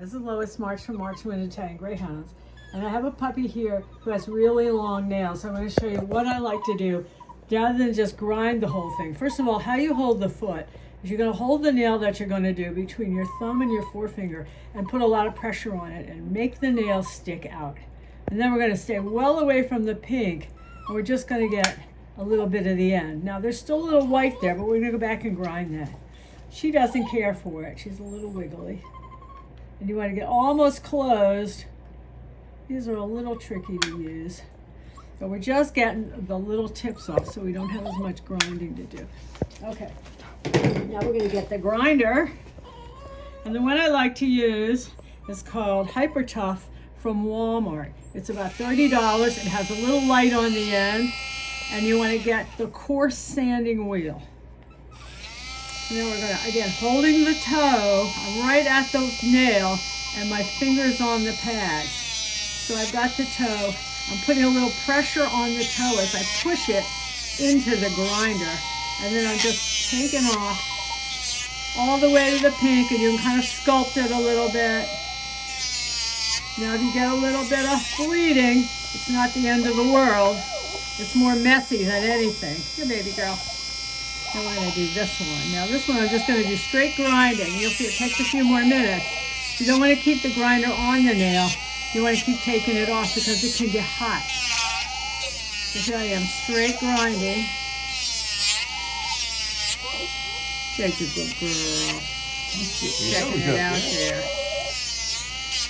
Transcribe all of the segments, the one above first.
This is Lois March from March with Italian Greyhounds, and I have a puppy here who has really long nails. So I'm going to show you what I like to do rather than just grind the whole thing. First of all, how you hold the foot is you're going to hold the nail that you're going to do between your thumb and your forefinger and put a lot of pressure on it and make the nail stick out. And then we're going to stay well away from the pink, and we're just going to get a little bit of the end. Now there's still a little white there, but we're going to go back and grind that. She doesn't care for it. She's a little wiggly. And you want to get almost closed. These are a little tricky to use. But we're just getting the little tips off so we don't have as much grinding to do. Okay, now we're going to get the grinder. And the one I like to use is called Hyper Tough from Walmart. It's about $30. It has a little light on the end. And you want to get the coarse sanding wheel. Now we're going to, again, holding the toe, I'm right at the nail, and my finger's on the pad. So I've got the toe. I'm putting a little pressure on the toe as I push it into the grinder. And then I'm just taking off all the way to the pink, and you can kind of sculpt it a little bit. Now if you get a little bit of bleeding, it's not the end of the world. It's more messy than anything. Here, baby girl. Now we're going to do this one. Now this one I'm just going to do straight grinding. You'll see it takes a few more minutes. You don't want to keep the grinder on the nail. You want to keep taking it off because it can get hot. So here I am, straight grinding. Take a good girl. Checking it out there.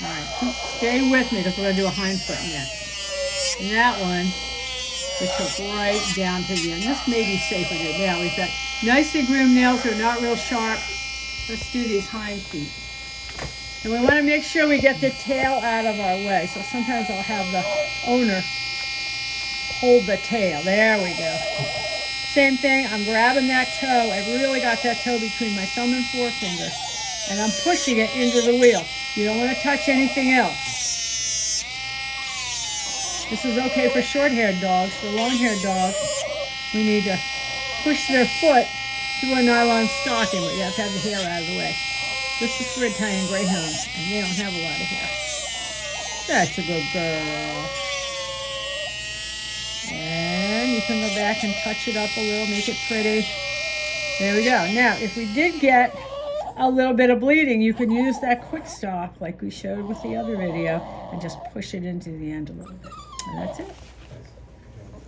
All right, stay with me because we're going to do a hind foot next. And that one, we took right down to the end. This may be safer to do. Now we've got nicely groomed nails. They're not real sharp. Let's do these hind feet. And we want to make sure we get the tail out of our way. So sometimes I'll have the owner hold the tail. There we go. Same thing. I'm grabbing that toe. I've really got that toe between my thumb and forefinger. And I'm pushing it into the wheel. You don't want to touch anything else. This is okay for short-haired dogs. For long-haired dogs, we need to push their foot through a nylon stocking, but you have to have the hair out of the way. This is for Italian Greyhounds, and they don't have a lot of hair. That's a good girl. And you can go back and touch it up a little, make it pretty. There we go. Now, if we did get a little bit of bleeding, you can use that quick stop like we showed with the other video and just push it into the end a little bit. And that's it.